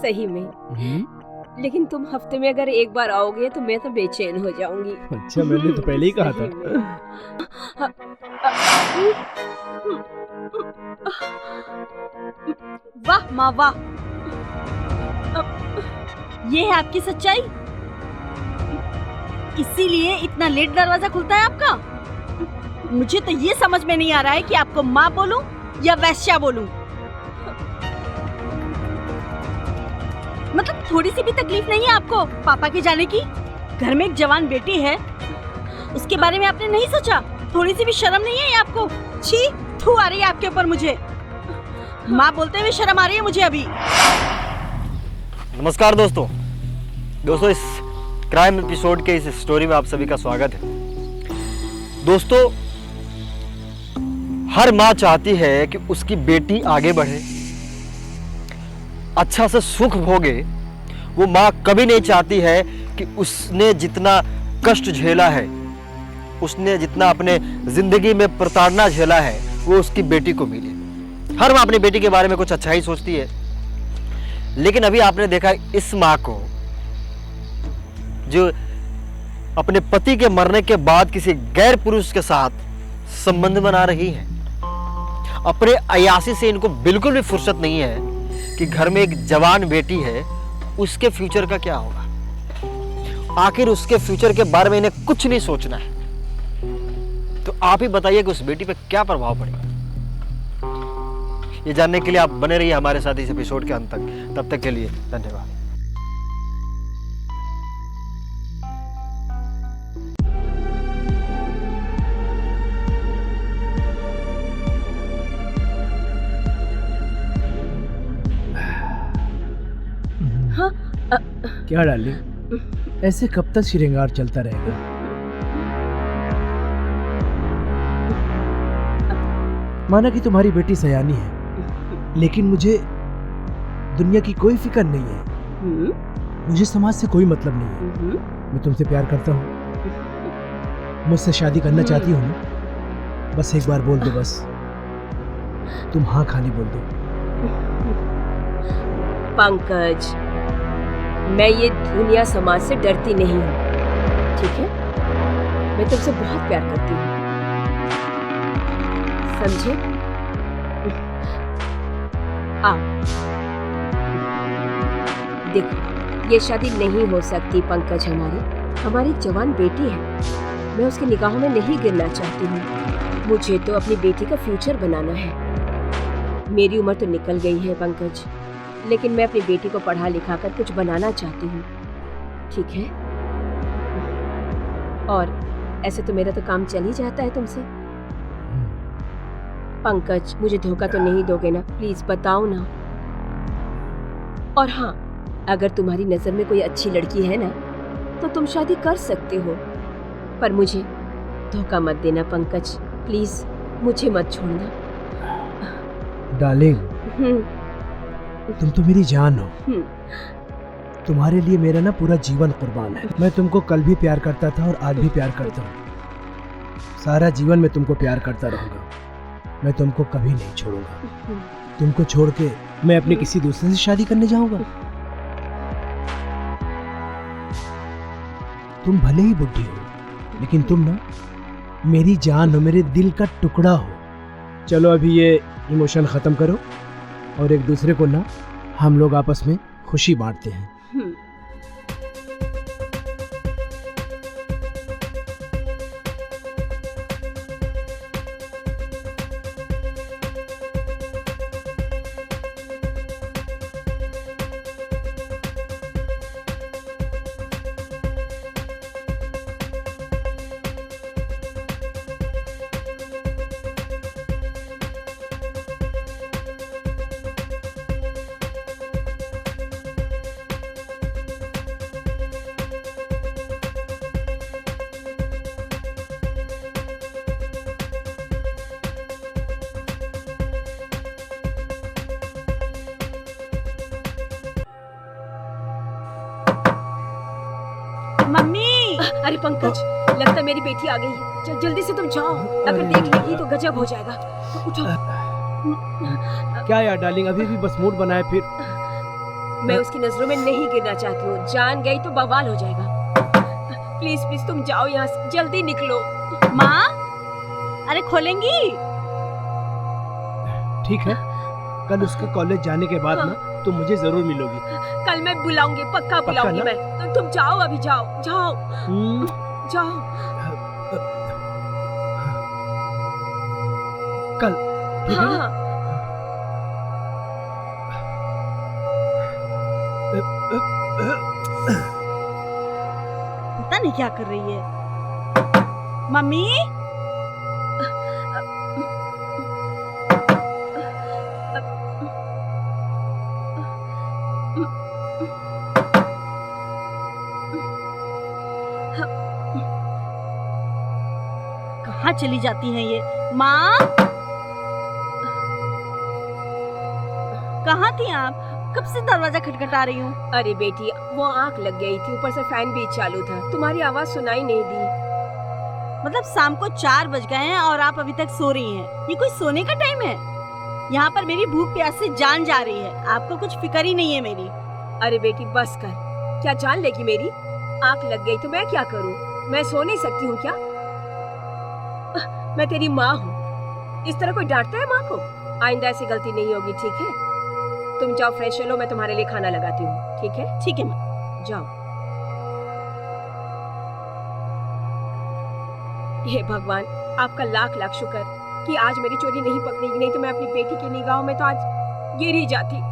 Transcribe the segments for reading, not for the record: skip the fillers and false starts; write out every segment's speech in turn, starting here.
सही में। लेकिन तुम हफ्ते में अगर एक बार आओगे तो मैं तो बेचैन हो जाऊंगी। अच्छा, मैंने तो पहले ही कहा था। वाह माँ वाह, ये है आपकी सच्चाई। इसीलिए इतना लेट दरवाजा खुलता है आपका। मुझे तो ये समझ में नहीं आ रहा है कि आपको माँ बोलूं या वैश्या बोलूं। मतलब थोड़ी सी भी तकलीफ नहीं है आपको पापा के जाने की? घर में एक जवान बेटी है, उसके बारे में आपने नहीं सोचा? थोड़ी सी भी शर्म नहीं है आपको? छी, थू आ रही है आपके ऊपर मुझे। माँ बोलते हुए शर्म आ रही है मुझे अभी। नमस्कार दोस्तों, इस क्राइम एपिसोड के इस स्टोरी में आप सभी का स्वागत है। दोस्तों, हर माँ चाहती है कि उसकी बेटी आगे बढ़े, अच्छा से सुख भोगे। वो माँ कभी नहीं चाहती है कि उसने जितना कष्ट झेला है, उसने जितना अपने जिंदगी में प्रताड़ना झेला है, वो उसकी बेटी को मिले। हर माँ अपनी बेटी के बारे में कुछ अच्छा ही सोचती है। लेकिन अभी आपने देखा इस माँ को, जो अपने पति के मरने के बाद किसी गैर पुरुष के साथ संबंध बना रही है। अपने अयासी से इनको बिल्कुल भी फुर्सत नहीं है कि घर में एक जवान बेटी है, उसके फ्यूचर का क्या होगा। आखिर उसके फ्यूचर के बारे में इन्हें कुछ नहीं सोचना है। तो आप ही बताइए कि उस बेटी पे क्या प्रभाव पड़ेगा। ये जानने के लिए आप बने रहिए हमारे साथ इस एपिसोड के अंत तक। तब तक के लिए धन्यवाद। क्या डार्लिंग, ऐसे कब तक श्रृंगार चलता रहेगा? माना कि तुम्हारी बेटी सयानी है, लेकिन मुझे दुनिया की कोई फिक्र नहीं है। मुझे समाज से कोई मतलब नहीं है। मैं तुमसे प्यार करता हूँ, मुझसे शादी करना चाहती हूँ ना? बस एक बार बोल दो, बस तुम हाँ खाली बोल दो। पंकज, मैं ये दुनिया समाज से डरती नहीं हूँ, ठीक है? मैं तुमसे बहुत प्यार करती हूँ, समझे? देखो, ये शादी नहीं हो सकती पंकज। हमारी जवान बेटी है, मैं उसकी निगाहों में नहीं गिरना चाहती हूँ। मुझे तो अपनी बेटी का फ्यूचर बनाना है। मेरी उम्र तो निकल गई है पंकज, लेकिन मैं अपनी बेटी को पढ़ा लिखा कर कुछ बनाना चाहती हूँ, ठीक है? और ऐसे तो मेरा तो काम चल ही जाता है तुमसे। पंकज, मुझे धोखा तो नहीं दोगे ना? प्लीज बताओ ना। और हाँ, अगर तुम्हारी नजर में कोई अच्छी लड़की है ना, तो तुम शादी कर सकते हो, पर मुझे धोखा मत देना पंकज, प्लीज मुझे मत छोड़ना। डार्लिंग, तुम तो मेरी जान हो। तुम्हारे लिए मेरा ना पूरा जीवन कुर्बान है। मैं तुमको कल भी प्यार करता था और आज भी प्यार करता हूँ। सारा जीवन मैं तुमको प्यार करता रहूंगा। मैं तुमको कभी नहीं छोड़ूंगा। तुमको छोड़ के मैं अपने किसी दूसरे से शादी करने जाऊंगा? तुम भले ही बुढ़ी हो, लेकिन तुम ना मेरी जान हो, मेरे दिल का टुकड़ा हो। चलो अभी ये इमोशन खत्म करो और एक दूसरे को ना हम लोग आपस में खुशी बांटते हैं। मम्मी! अरे पंकज, लगता है मेरी बेटी आ गई है। चल जल्दी से तुम जाओ, अगर देख लेगी तो गजब हो जाएगा। तो उठो। क्या यार डार्लिंग, अभी भी बस मूड बनाए फिर। मैं उसकी नजरों में नहीं गिरना चाहती हूँ। जान गई तो बवाल हो जाएगा। प्लीज प्लीज तुम जाओ यहाँ से, जल्दी निकलो। माँ, अरे खोलेंगी? ठीक है, कल उसके कॉलेज जाने के बाद ना तुम मुझे जरूर मिलोगी। कल मैं बुलाऊंगी, पक्का बुलाऊंगी ना? मैं। तो तुम जाओ, अभी जाओ जाओ जाओ। कल ठीक है ना? हाँ पता नहीं क्या कर रही है मम्मी। कहाँ चली जाती हैं ये? माँ, कहाँ थी आप? कब से दरवाजा खटखटा रही हूँ। अरे बेटी, वो आंख लग गई थी, ऊपर से फैन भी चालू था, तुम्हारी आवाज सुनाई नहीं दी। मतलब शाम को 4 बज गए हैं और आप अभी तक सो रही हैं। ये कोई सोने का टाइम है? यहाँ पर मेरी भूख प्यास से जान जा रही है, आपको कुछ फिक्र ही नहीं है मेरी। अरे बेटी बस कर, क्या जान लेगी मेरी? आंख लग गई तो मैं क्या करूँ? मैं सो नहीं सकती हूँ क्या? मैं तेरी माँ हूँ, इस तरह कोई डांटता है माँ को? आइंदा ऐसी गलती नहीं होगी, ठीक है? तुम जाओ, फ्रेश हो लो, मैं तुम्हारे लिए खाना लगाती हूँ, ठीक है? ठीक है माँ। जाओ। हे भगवान, आपका लाख लाख शुक्र कि आज मेरी चोरी नहीं पकड़ेगी, नहीं तो मैं अपनी बेटी की निगाहों में तो आज गिर ही जाती।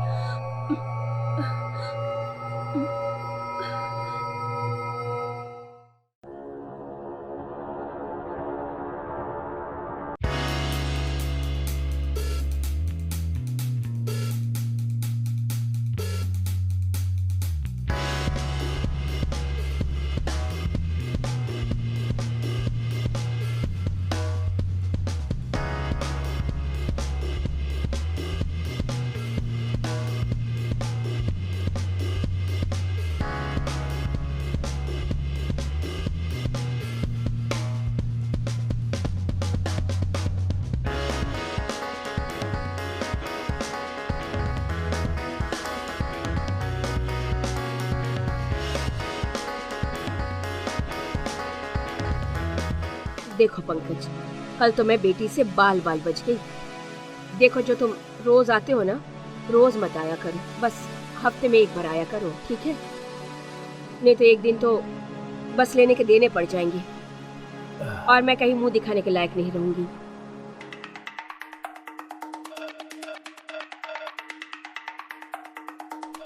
देखो पंकज, कल तो मैं बेटी से बाल बाल बच गई। देखो, जो तुम रोज आते हो ना, रोज मत आया करो, बस हफ्ते में एक बार आया करो, ठीक है? नहीं तो एक दिन तो बस लेने के देने पड़ जाएंगे और मैं कहीं मुंह दिखाने के लायक नहीं रहूंगी।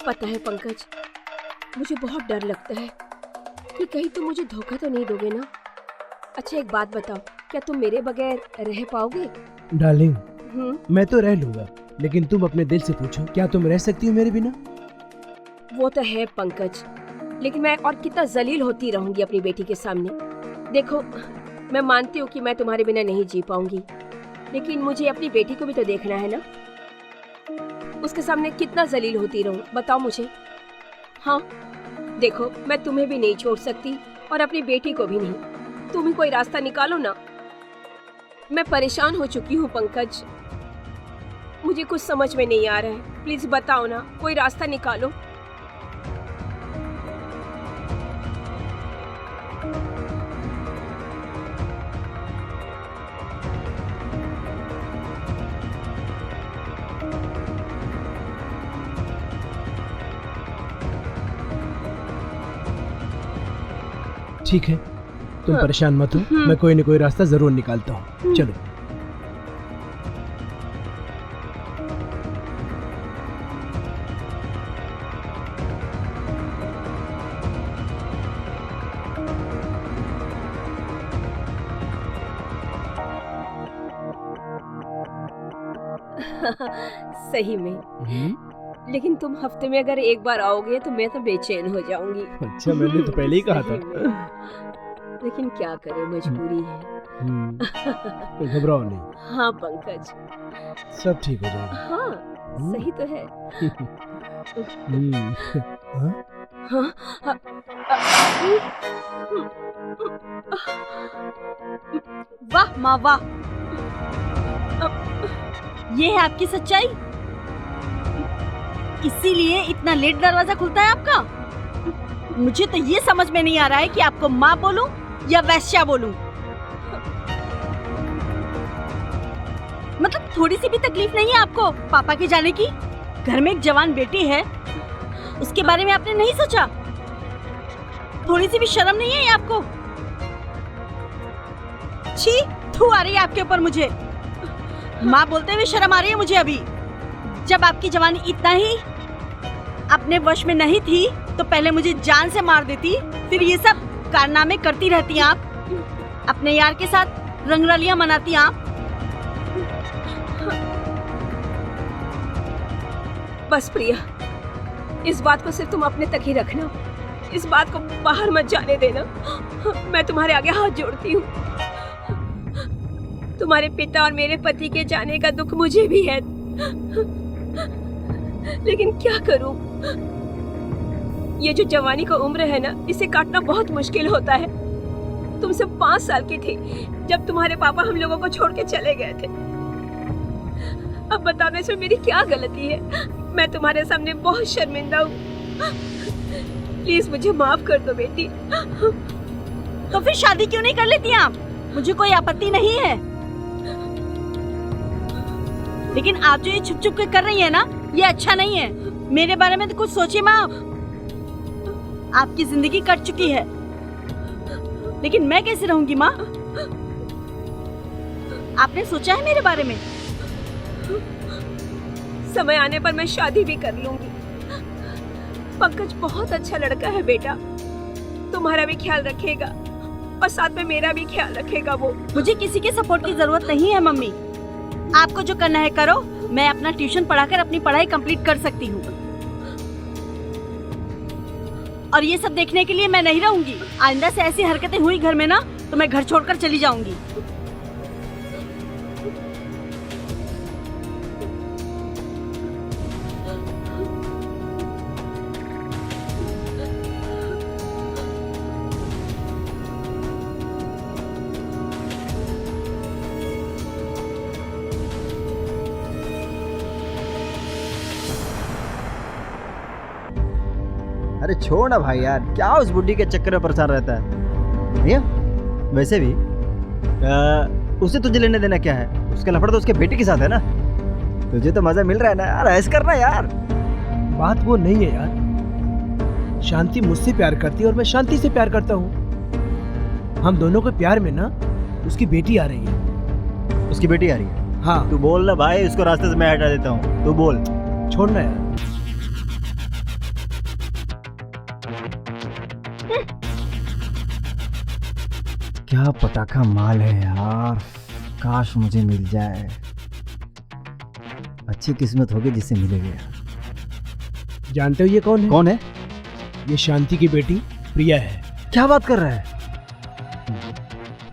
पता है पंकज, मुझे बहुत डर लगता है कि कहीं तुम मुझे धोखा तो नहीं दोगे ना? अच्छा एक बात बताओ, क्या तुम मेरे बगैर रह पाओगे? डार्लिंग, मैं तो रह लूंगा, लेकिन तुम अपने दिल से पूछो, क्या तुम रह सकती हो मेरे बिना? वो तो है पंकज, लेकिन मैं और कितना जलील होती रहूंगी अपनी बेटी के सामने। देखो, मैं मानती हूँ कि मैं तुम्हारे बिना नहीं जी पाऊंगी, लेकिन मुझे अपनी बेटी को भी तो देखना है ना। उसके सामने कितना जलील होती रहूं, बताओ मुझे। हाँ देखो, मैं तुम्हें भी नहीं छोड़ सकती और अपनी बेटी को भी नहीं। तुम ही कोई रास्ता निकालो ना। मैं परेशान हो चुकी हूँ पंकज, मुझे कुछ समझ में नहीं आ रहा है। प्लीज बताओ ना, कोई रास्ता निकालो। ठीक है, तुम परेशान मत हो, मैं कोई न कोई रास्ता जरूर निकालता हूँ। चलो। सही में, लेकिन तुम हफ्ते में अगर एक बार आओगे तो मैं तो बेचैन हो जाऊंगी। अच्छा, मैंने तो पहले ही कहा था। लेकिन क्या करें, मजबूरी है। तो घबराओ नहीं। हाँ पंकज, सब ठीक हो जाएगा। हाँ सही तो है। हाँ? हाँ, वाह माँ वाह, ये है आपकी सच्चाई। इसीलिए इतना लेट दरवाजा खुलता है आपका? मुझे तो ये समझ में नहीं आ रहा है कि आपको माँ बोलूं या वैश्या बोलूं। मतलब थोड़ी सी भी तकलीफ नहीं है आपको पापा के जाने की? घर में एक जवान बेटी है, उसके बारे में आपने नहीं सोचा? थोड़ी सी भी शर्म नहीं है आपको? छी, थू आ रही है आपके ऊपर मुझे। माँ बोलते हुए शर्म आ रही है मुझे अभी। जब आपकी जवानी इतना ही अपने वश में नहीं थी तो पहले मुझे जान से मार देती, फिर ये सब कारनामे करती रहती आप। अपने यार के साथ रंगरलियां मनाती आप। बस प्रिया, इस बात को सिर्फ तुम अपने तक ही रखना, इस बात को बाहर मत जाने देना। मैं तुम्हारे आगे हाथ जोड़ती हूँ। तुम्हारे पिता और मेरे पति के जाने का दुख मुझे भी है, लेकिन क्या करूं? ये जो जवानी का उम्र है ना, इसे काटना बहुत मुश्किल होता है। तुम सब 5 साल की थी जब तुम्हारे पापा हम लोगों को छोड़ के चले गए थे। अब बताओ इसमें मेरी क्या गलती है? मैं तुम्हारे सामने बहुत शर्मिंदा हूँ। प्लीज मुझे माफ कर दो बेटी। तो फिर शादी क्यों नहीं कर लेती आप? मुझे कोई आपत्ति नहीं है, लेकिन आप जो ये छुप छुप के कर रही है ना, ये अच्छा नहीं है। मेरे बारे में तो कुछ सोचिए माँ। आपकी जिंदगी कट चुकी है, लेकिन मैं कैसे रहूंगी माँ? आपने सोचा है मेरे बारे में? समय आने पर मैं शादी भी कर लूंगी। पंकज बहुत अच्छा लड़का है बेटा, तुम्हारा भी ख्याल रखेगा और साथ में मेरा भी ख्याल रखेगा वो। मुझे किसी के सपोर्ट की जरूरत नहीं है मम्मी। आपको जो करना है करो, मैं अपना ट्यूशन पढ़ाकर अपनी पढ़ाई कंप्लीट कर सकती हूँ। और ये सब देखने के लिए मैं नहीं रहूंगी। आइंदा से ऐसी हरकतें हुई घर में ना, तो मैं घर छोड़कर चली जाऊंगी। अरे छोड़ ना भाई यार, क्या उस बुड्ढी के चक्कर में परेशान रहता है? भैया वैसे भी उसे तुझे लेने देना क्या है? उसका लफड़ा तो उसके बेटे के साथ है ना। तुझे तो मजा मिल रहा है ना यार, ऐसे करना यार। बात वो नहीं है यार। शांति मुझसे प्यार करती है और मैं शांति से प्यार करता हूँ। हम दोनों के प्यार में ना उसकी बेटी आ रही है। उसकी बेटी आ रही है? हाँ। तू बोल ना भाई, उसको रास्ते से मैं हटा देता हूँ। तू बोल। छोड़ना यार। क्या पता का माल है यार, काश मुझे मिल जाए। अच्छी किस्मत होगी जिससे मिलेगा यार। जानते हो ये कौन है? कौन है? ये शांति की बेटी प्रिया है। क्या बात कर रहा है?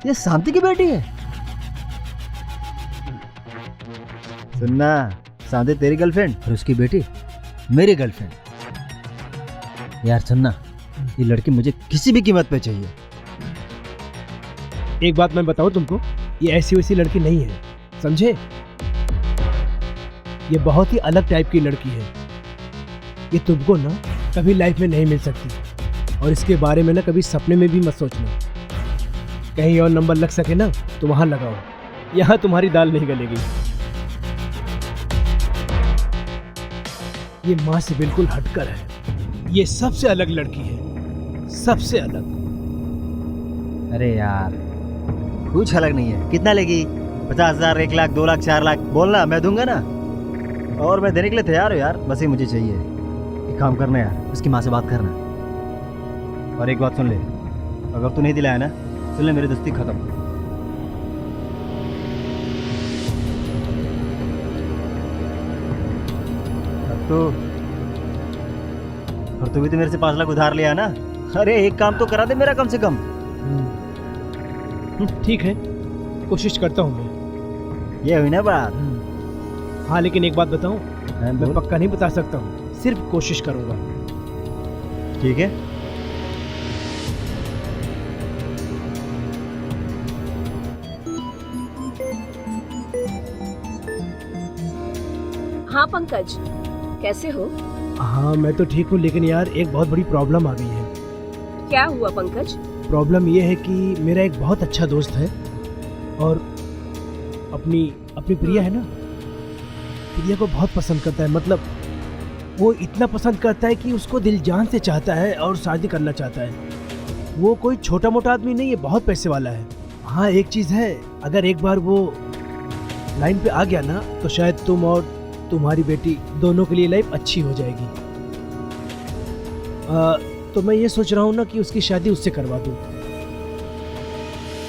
ये शांति की बेटी है? सुनना, शांति तेरी गर्लफ्रेंड और उसकी बेटी मेरी गर्लफ्रेंड। यार सुनना, ये लड़की मुझे किसी भी कीमत पे चाहिए। एक बात मैं बताऊं तुमको, ये ऐसी वैसी लड़की नहीं है, समझे? ये बहुत ही अलग टाइप की लड़की है। ये तुमको ना कभी लाइफ में नहीं मिल सकती, और इसके बारे में ना कभी सपने में भी मत सोचना। कहीं और नंबर लग सके ना तो वहां लगाओ, यहाँ तुम्हारी दाल नहीं गलेगी। ये माँ से बिल्कुल हटकर है। ये सबसे अलग लड़की है, सबसे अलग। अरे यार कुछ अलग नहीं है। कितना लेगी? 50,000, 1 लाख, 2 लाख, 4 लाख? बोलना, मैं दूंगा ना। और मैं देने के लिए तैयार हूँ यार, बस ही मुझे चाहिए। एक काम करना यार, उसकी माँ से बात करना। और एक बात सुन ले, अगर तू नहीं दिलाया ना, सुन ले, मेरी दोस्ती खत्म। और तू भी तो मेरे से 5 लाख उधार लिया ना। अरे एक काम तो करा दे मेरा कम से कम। ठीक है, कोशिश करता हूँ मैं। ये हुई ना बात। हाँ, लेकिन एक बात बताऊँ, मैं बोल। पक्का नहीं बता सकता हूँ, सिर्फ कोशिश करूँगा। ठीक है। हाँ पंकज, कैसे हो? हाँ मैं तो ठीक हूँ, लेकिन यार एक बहुत बड़ी प्रॉब्लम आ गई है। क्या हुआ पंकज? प्रॉब्लम ये है कि मेरा एक बहुत अच्छा दोस्त है और अपनी अपनी प्रिया है ना, प्रिया को बहुत पसंद करता है। मतलब वो इतना पसंद करता है कि उसको दिल जान से चाहता है और शादी करना चाहता है। वो कोई छोटा मोटा आदमी नहीं है, बहुत पैसे वाला है। हाँ एक चीज़ है, अगर एक बार वो लाइन पे आ गया ना तो शायद तुम और तुम्हारी बेटी दोनों के लिए लाइफ अच्छी हो जाएगी। तो मैं ये सोच रहा हूँ ना कि उसकी शादी उससे करवा दूँ।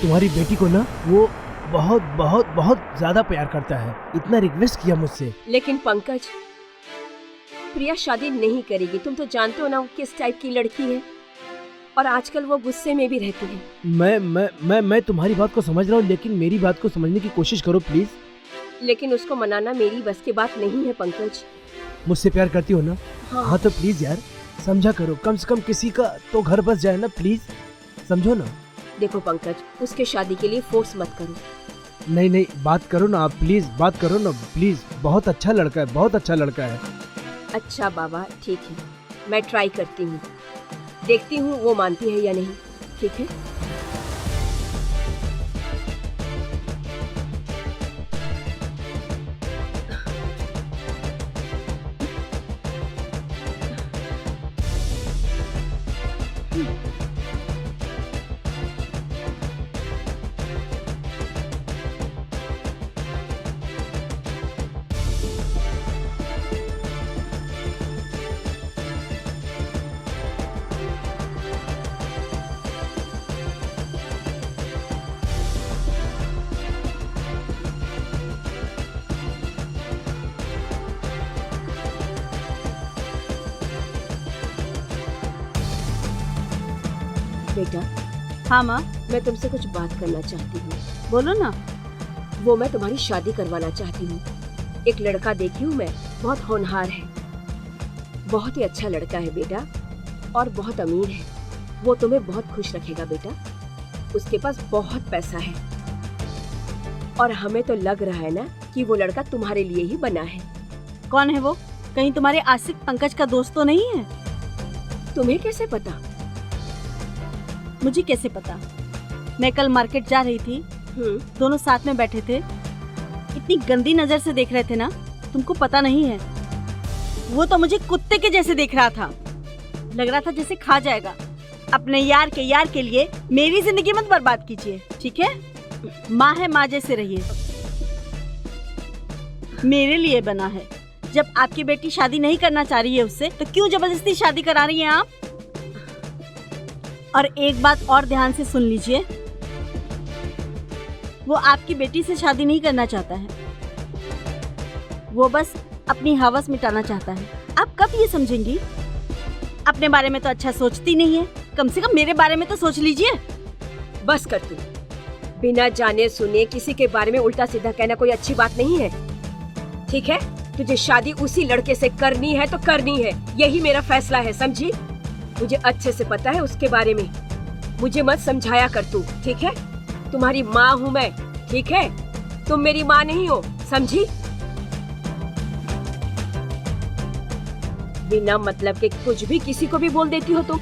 तुम्हारी बेटी को ना वो बहुत बहुत बहुत ज़्यादा प्यार करता है, इतना रिक्वेस्ट किया मुझसे। लेकिन पंकज, प्रिया शादी नहीं करेगी। तुम तो जानते हो ना वो किस टाइप की लड़की है, और आजकल वो गुस्से में भी रहती है। मैं तुम्हारी बात को समझ रहा हूँ, लेकिन मेरी बात को समझने की कोशिश करो प्लीज। लेकिन उसको मनाना मेरी बस की बात नहीं है पंकज। मुझसे प्यार करती हो ना? हाँ तो प्लीज यार समझा करो, कम से कम किसी का तो घर बस जाए ना, प्लीज समझो ना। देखो पंकज, उसके शादी के लिए फोर्स मत करो। नहीं बात करो ना आप, प्लीज बात करो ना प्लीज। बहुत अच्छा लड़का है, बहुत अच्छा लड़का है। अच्छा बाबा ठीक है, मैं ट्राई करती हूँ, देखती हूँ वो मानती है या नहीं। ठीक है? बेटा, हाँ माँ, मैं तुमसे कुछ बात करना चाहती हूँ। बोलो ना। वो मैं तुम्हारी शादी करवाना चाहती हूँ। एक लड़का देखी हूँ मैं, बहुत होनहार है, बहुत ही अच्छा लड़का है बेटा, और बहुत अमीर है। वो तुम्हें बहुत खुश रखेगा बेटा। उसके पास बहुत पैसा है, और हमें तो लग रहा है ना कि वो लड़का तुम्हारे लिए ही बना है। कौन है वो? कहीं तुम्हारे आशिक पंकज का दोस्त तो नहीं है? तुम्हें कैसे पता? मुझे कैसे पता? मैं कल मार्केट जा रही थी, दोनों साथ में बैठे थे, इतनी गंदी नजर से देख रहे थे ना, तुमको पता नहीं है। वो तो मुझे कुत्ते के जैसे देख रहा था, लग रहा था जैसे खा जाएगा। अपने यार के लिए मेरी जिंदगी मत बर्बाद कीजिए, ठीक है? माँ है, माँ जैसे रहिए। मेरे लिए बना है। जब आपकी बेटी शादी नहीं करना चाह रही है उससे, तो क्यों जबरदस्ती शादी करा रही हैं आप? और एक बात और ध्यान से सुन लीजिए, वो आपकी बेटी से शादी नहीं करना चाहता है, वो बस अपनी हवस मिटाना चाहता है। आप कब ये समझेंगी? अपने बारे में तो अच्छा सोचती नहीं है, कम से कम मेरे बारे में तो सोच लीजिए। बस कर तू, बिना जाने सुने किसी के बारे में उल्टा सीधा कहना कोई अच्छी बात नहीं है, ठीक है? तुझे शादी उसी लड़के से करनी है तो करनी है, यही मेरा फैसला है, समझी? मुझे अच्छे से पता है उसके बारे में, मुझे मत समझाया कर तू, ठीक है? तुम्हारी माँ हूँ मैं, ठीक है? तुम मेरी माँ नहीं हो, समझी? बिना मतलब के कुछ भी किसी को भी बोल देती हो तुम।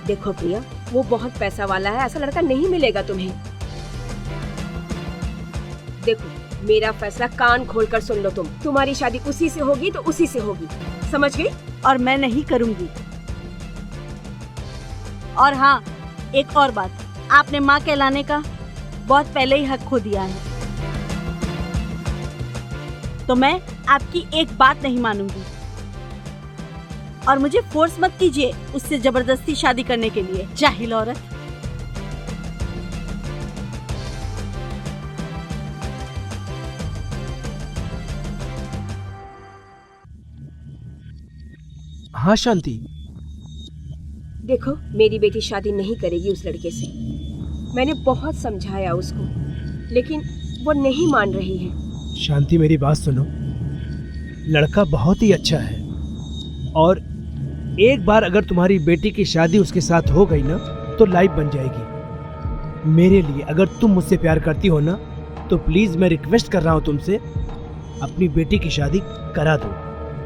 देखो प्रिया, वो बहुत पैसा वाला है, ऐसा लड़का नहीं मिलेगा तुम्हें। देखो मेरा फैसला कान खोलकर सुन लो तुम, तुम्हारी शादी उसी से होगी तो उसी से होगी, समझ गई? और मैं नहीं करूंगी। और हाँ, एक और बात, आपने माँ कहलाने का बहुत पहले ही हक खो दिया है, तो मैं आपकी एक बात नहीं मानूंगी। और मुझे फोर्स मत कीजिए उससे जबरदस्ती शादी करने के लिए, जाहिल औरत। हाँ शांति, देखो मेरी बेटी शादी नहीं करेगी उस लड़के से। मैंने बहुत समझाया उसको, लेकिन वो नहीं मान रही है। शांति मेरी बात सुनो, लड़का बहुत ही अच्छा है, और एक बार अगर तुम्हारी बेटी की शादी उसके साथ हो गई ना तो लाइफ बन जाएगी। मेरे लिए अगर तुम मुझसे प्यार करती हो ना, तो प्लीज मैं रिक्वेस्ट कर रहा हूँ तुमसे, अपनी बेटी की शादी करा दो।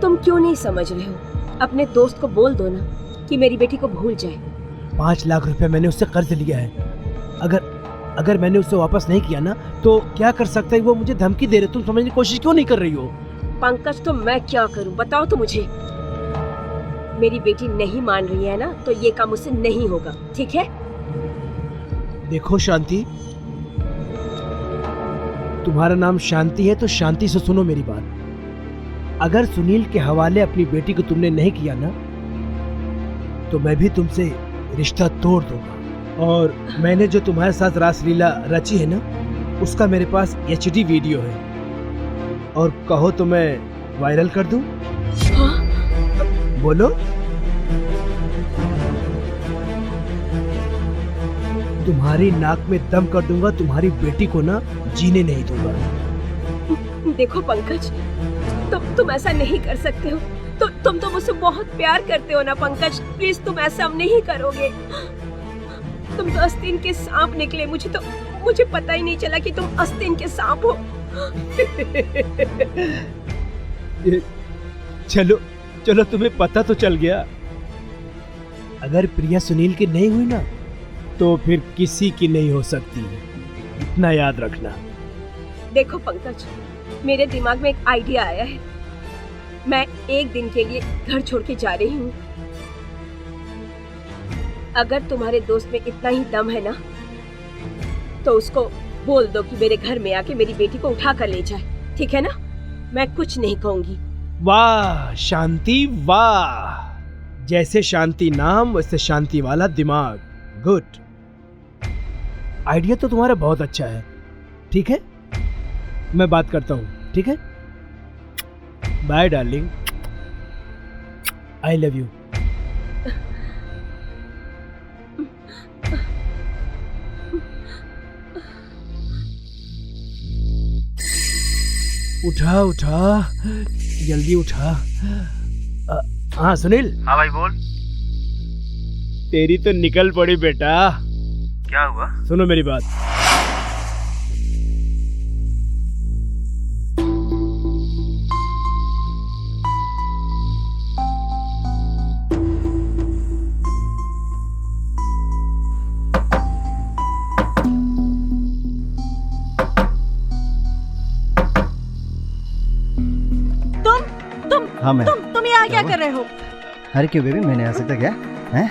तुम क्यों नहीं समझ रहे हो? अपने दोस्त को बोल दो ना कि मेरी बेटी को भूल जाए। 5 लाख रुपए मैंने उससे कर्ज लिया है। अगर मैंने उससे वापस नहीं किया ना तो क्या कर सकता है वो? मुझे धमकी दे रहे। तुम समझने की कोशिश क्यों नहीं कर रही हो? पंकज, तो मैं क्या करूं बताओ तो मुझे। मेरी बेटी नहीं मान रही है ना, तो ये काम मुझसे नहीं होगा, ठीक है? देखो शांति, तुम्हारा नाम शांति है तो शांति से सुनो मेरी बात। अगर सुनील के हवाले अपनी बेटी को तुमने नहीं किया ना तो मैं भी तुमसे रिश्ता तोड़ दूंगा। और मैंने जो तुम्हारे साथ रासलीला रची है ना उसका मेरे पास HD वीडियो है, और कहो तो मैं वायरल कर दूं? हाँ? बोलो। तुम्हारी नाक में दम कर दूंगा, तुम्हारी बेटी को ना जीने नहीं दूंगा। देखो पंकज, तुम ऐसा नहीं कर सकते हो। तुम तो मुझसे बहुत प्यार करते हो ना पंकज, प्लीज तुम ऐसा नहीं करोगे। तुम तो आस्तीन के सांप निकले। मुझे पता ही नहीं चला कि तुम आस्तीन के सांप हो। चलो तुम्हें पता तो चल गया। अगर प्रिया सुनील की नहीं हुई ना तो फिर किसी की नहीं हो सकती, इतना याद रखना। देखो पंकज, मेरे दिमाग में एक आइडिया आया है। मैं एक दिन के लिए घर छोड़ के जा रही हूँ। अगर तुम्हारे दोस्त में इतना ही दम है ना तो उसको बोल दो कि मेरे घर में आके मेरी बेटी को उठा कर ले जाए, ठीक है ना? मैं कुछ नहीं कहूंगी। वाह शांति वाह, जैसे शांति नाम वैसे शांति वाला दिमाग। गुड, आइडिया तो तुम्हारा बहुत अच्छा है। ठीक है, मैं बात करता हूँ। ठीक है, bye darling, I love you. उठा उठा, जल्दी उठा। हाँ सुनील। हाँ भाई बोल। तेरी तो निकल पड़ी बेटा। क्या हुआ? सुनो मेरी बात। हाँ मैं। तुम यहाँ क्या कर रहे हो? अरे क्यों बेबी, मैंने आ सकता क्या? हैं?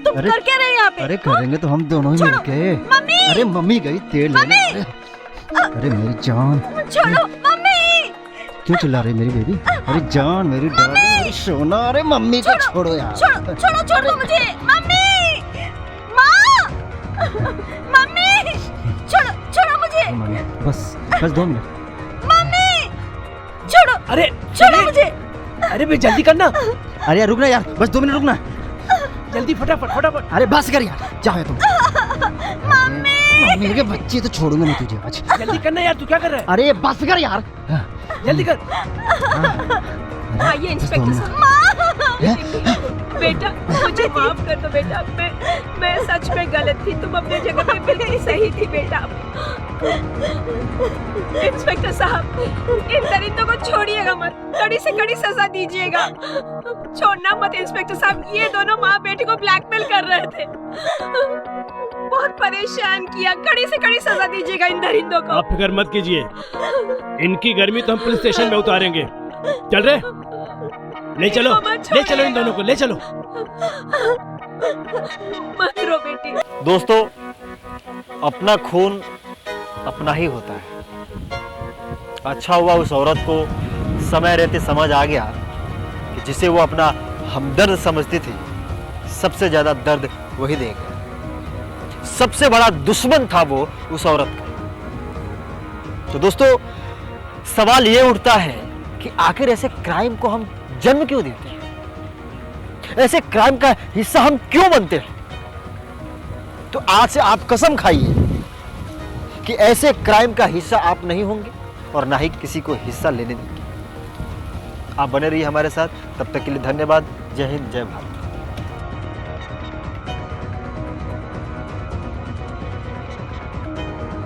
तुम अरे, कर क्या रहे हो यहाँ पे? अरे करेंगे तो हम दोनों ही मिलके। मम्मी! अरे मम्मी गई तेल लेने। अरे मेरी जान, छोड़ो मम्मी! क्यों चिल्ला रही मेरी बेबी? अरे जान मेरी डार्लिंग, मेरी सोना। अरे मम्मी को छोड़ो यार। छोड़ दो मुझे। मम्मी! माँ! मम्मी! छोड़ो मुझे। मम्मी बस 2 मिनट। मम्मी! छोड़ो अरे मुझे। अरे भाई जल्दी करना। अरे यार रुकना यार, बस 2 मिनट रुकना। जल्दी फटाफट। अरे बस कर यार, जाओ तुम। मम्मी के बच्चे तो छोड़ूंगा मैं तुझे आज। जल्दी करना यार, तू क्या कर रहा है? अरे बस कर यार, जल्दी कर। आइए इंस्पेक्टर साहब। बेटा मुझे माफ कर दो बेटा, मैं सच में गलत थी। तुम अपनी जगह पे बिल्कुल सही थी बेटा। इंस्पेक्टर साहब, इन दरिंदों को छोड़िएगा मत, कड़ी से कड़ी सजा दीजिएगा। छोड़ना मत इंस्पेक्टर साहब, ये दोनों माँ बेटी को ब्लैकमेल कर रहे थे, बहुत परेशान किया। कड़ी से कड़ी सजा दीजिएगा इन दरिंदों को। आप फिक्र मत कीजिए, इनकी गर्मी तो हम पुलिस स्टेशन में उतारेंगे। चल रहे, ले चलो इन दोनों को, ले चलो। मत रो बेटी। दोस्तों, अपना खून अपना ही होता है। अच्छा हुआ उस औरत को समय रहते समझ आ गया कि जिसे वो अपना हमदर्द समझती थी, सबसे ज्यादा दर्द वही देगा। सबसे बड़ा दुश्मन था वो उस औरत का। तो दोस्तों, सवाल ये उठता है कि आखिर ऐसे क्राइम को हम जन्म क्यों देते हैं? ऐसे क्राइम का हिस्सा हम क्यों बनते हैं? तो आज से आप कसम खाइए कि ऐसे क्राइम का हिस्सा आप नहीं होंगे और ना ही किसी को हिस्सा लेने देंगे। आप बने रहिए हमारे साथ, तब तक के लिए धन्यवाद। जय हिंद, जय भारत।